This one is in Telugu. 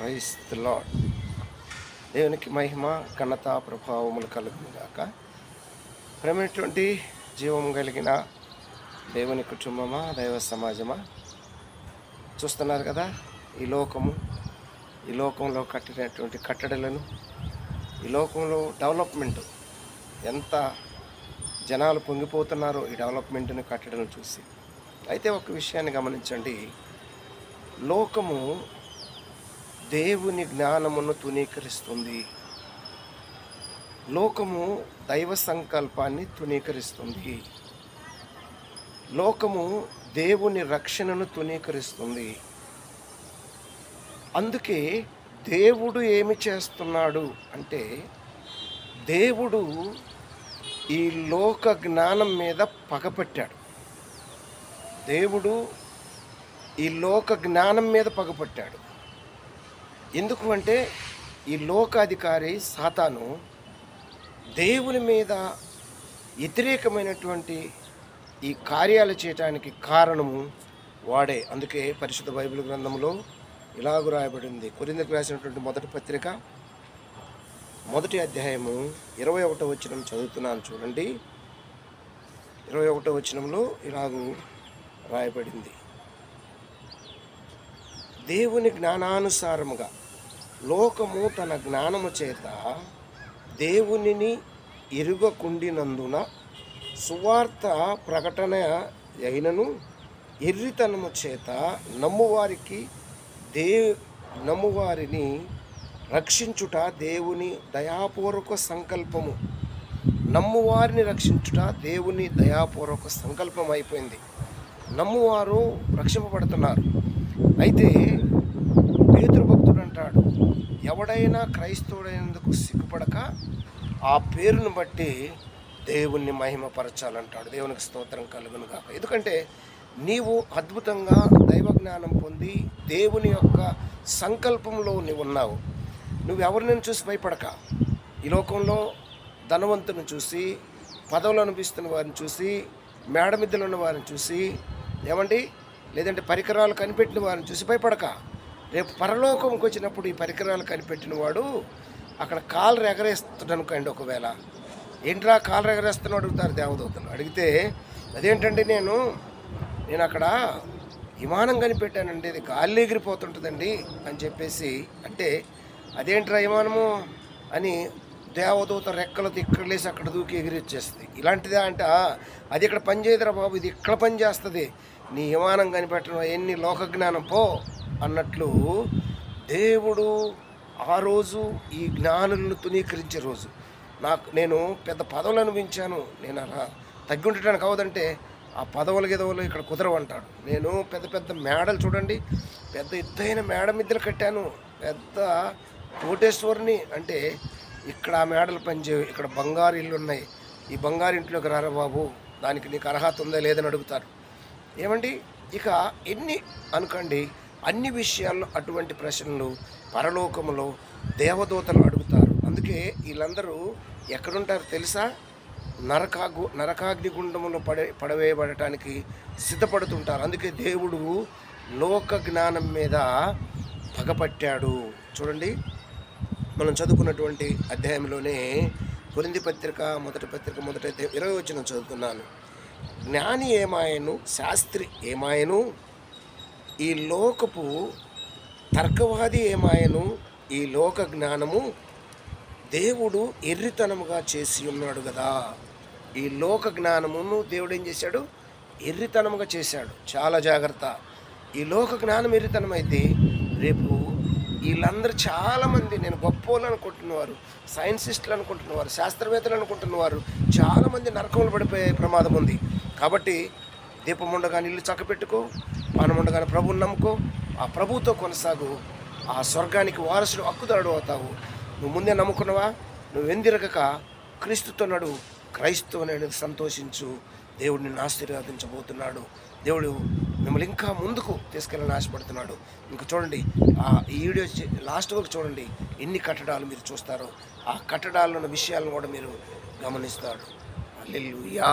Praise the lord. దేవునికి మహిమ ఘనత ప్రభావములు కలుగును గాక. ప్రేమైనటువంటి జీవం కలిగిన దేవుని కుటుంబమా, దైవ సమాజమా, చూస్తున్నారు కదా ఈ లోకంలో కట్టినటువంటి కట్టడలను, ఈ లోకంలో డెవలప్మెంట్ ఎంత జనాలు పొంగిపోతున్నారో ఈ డెవలప్మెంట్ని కట్టడలను చూసి. అయితే ఒక విషయాన్ని గమనించండి, లోకము దేవుని జ్ఞానమును తునీకరిస్తుంది, లోకము దైవ సంకల్పాన్ని తునీకరిస్తుంది, లోకము దేవుని రక్షణను తునీకరిస్తుంది. అందుకే దేవుడు ఏమి చేస్తున్నాడు అంటే, దేవుడు ఈ లోక జ్ఞానం మీద పగపట్టాడు. దేవుడు ఈ లోక జ్ఞానం మీద పగపట్టాడు. ఎందుకు అంటే, ఈ లోకాధికారి సాతాను దేవుని మీద వ్యతిరేకమైనటువంటి ఈ కార్యాలు చేయటానికి కారణము వాడే. అందుకే పరిశుద్ధ బైబిల్ గ్రంథంలో ఇలాగ రాయబడింది. కొరింథీయులకు రాసినటువంటి మొదటి పత్రిక 1వ అధ్యాయము 21వ వచనం చదువుతున్నాను చూడండి. 21వ వచనంలో ఇలాగూ రాయబడింది, దేవుని జ్ఞానానుసారముగా లోకము తన జ్ఞానము చేత దేవునిని ఎరుగకుండినందున సువార్త ప్రకటన అయినను ఎర్రితనము చేత నమ్మువారిని రక్షించుట దేవుని దయాపూర్వక సంకల్పము. నమ్మువారిని రక్షించుట దేవుని దయాపూర్వక సంకల్పం అయిపోయింది. నమ్మువారు రక్షింపబడుతున్నారు. అయితే పేతురు భక్తుడు అంటాడు, ఎవడైనా క్రైస్తవుడైనందుకు సిగ్గుపడక ఆ పేరును బట్టి దేవుణ్ణి మహిమపరచాలంటాడు. దేవునికి స్తోత్రం కలుగును గాక. ఎందుకంటే నీవు అద్భుతంగా దైవ జ్ఞానం పొంది దేవుని యొక్క సంకల్పంలో నీవు ఉన్నావు. నువ్వెవరిని చూసి భయపడక, ఈ లోకంలో ధనవంతుని చూసి, పదవులు అనిపిస్తున్న వారిని చూసి, మేడమిద్దలు ఉన్న వారిని చూసి, లేదంటే పరికరాలు కనిపెట్టిన వారిని చూసి భయపడక. రేపు పరలోకంకి వచ్చినప్పుడు ఈ పరికరాలు కనిపెట్టిన వాడు అక్కడ కాలు ఎగరేస్తున్నాడు. ఒకవేళ ఏంట్రా కాలు ఎగరేస్తున్నావు అడుగుతారు దేవదూతలు. అడిగితే అదేంటండి, నేను అక్కడ విమానం కనిపెట్టానండి, అది గాలి ఎగిరిపోతుంటుందండి అని చెప్పేసి అంటే, అదేంట్రా విమానము అని దేవదూత రెక్కలతో ఇక్కడ లేసి అక్కడ దూకి ఎగిరిచ్చేస్తుంది. ఇలాంటిదే అంటే, అది ఇక్కడ పని చేయదురా బాబు, ఇది ఇక్కడ పని చేస్తుంది, నీ విమానం కనిపెట్టడం ఎన్ని లోకజ్ఞానం పో అన్నట్లు దేవుడు ఆ రోజు ఈ జ్ఞానులను తునీకరించే రోజు. నేను పెద్ద పదవులు అనిపించాను, నేను అలా తగ్గి ఉండటానికి అవదంటే ఆ పదవుల గెదవులు ఇక్కడ కుదరవంటాడు. నేను పెద్ద మేడలు చూడండి, పెద్ద ఎత్తైన మేడ మిద్దెలు కట్టాను, పెద్ద కోటేశ్వరిని అంటే ఇక్కడ ఆ మేడలు పనిచేయవు, ఇక్కడ బంగారు ఇల్లు ఉన్నాయి, ఈ బంగారు ఇంట్లోకి రారా బాబు, దానికి నీకు అర్హత ఉందా లేదని అడుగుతారు. ఇక ఎన్ని అనుకోండి, అన్ని విషయాల్లో అటువంటి ప్రశ్నలు పరలోకములో దేవదూతలు అడుగుతారు. అందుకే వీళ్ళందరూ ఎక్కడుంటారు తెలుసా? నరకాగ్నిగుండములో పడవేయబడటానికి సిద్ధపడుతుంటారు. అందుకే దేవుడు లోక జ్ఞానం మీద పగపట్టాడు. చూడండి, మనం చదువుకున్నటువంటి అధ్యాయంలోనే కొరింథీ పత్రిక మొదటి 20వ వచనం చదువుతున్నాను. జ్ఞాని ఏమాయను, శాస్త్రి ఏమాయను, ఈ లోకపు తర్కవాది ఏమాయను, ఈ లోక జ్ఞానము దేవుడు ఎర్రితనముగా చేసి ఉన్నాడు కదా. ఈ లోక జ్ఞానమును దేవుడు ఏం చేశాడు? ఎర్రితనముగా చేశాడు. చాలా జాగ్రత్త. ఈ లోక జ్ఞానం ఎర్రితనం అయితే రేపు వీళ్ళందరూ చాలామంది, నేను గొప్పోళ్ళు అనుకుంటున్నవారు, సైన్సిస్టులు అనుకుంటున్నవారు, శాస్త్రవేత్తలు అనుకుంటున్నవారు చాలామంది నరకంలో పడిపోయే ప్రమాదం ఉంది. కాబట్టి దీపం ఉండగానే ఇల్లు చక్కపెట్టుకో, పానం ఉండగానే ప్రభువుని నమ్ముకో, ఆ ప్రభువుతో కొనసాగు, ఆ స్వర్గానికి వారసుడు హక్కుదారుడు అవుతావు. నువ్వు ముందే నమ్ముకున్నావా? నువ్వు వెందిరగక క్రీస్తుతో నడు, క్రైస్తవుని సంతోషించు, దేవుడు నిన్ను ఆశీర్వదించబోతున్నాడు. దేవుడు మిమ్మల్ని ఇంకా ముందుకు తీసుకెళ్ళాలని ఆశపడుతున్నాడు. ఇంకా చూడండి, ఈ వీడియో లాస్ట్ వరకు చూడండి, ఎన్ని కట్టడాలు మీరు చూస్తారో ఆ కట్టడాల్లో ఉన్న విషయాలను కూడా మీరు గమనిస్తాడు. హల్లెలూయా.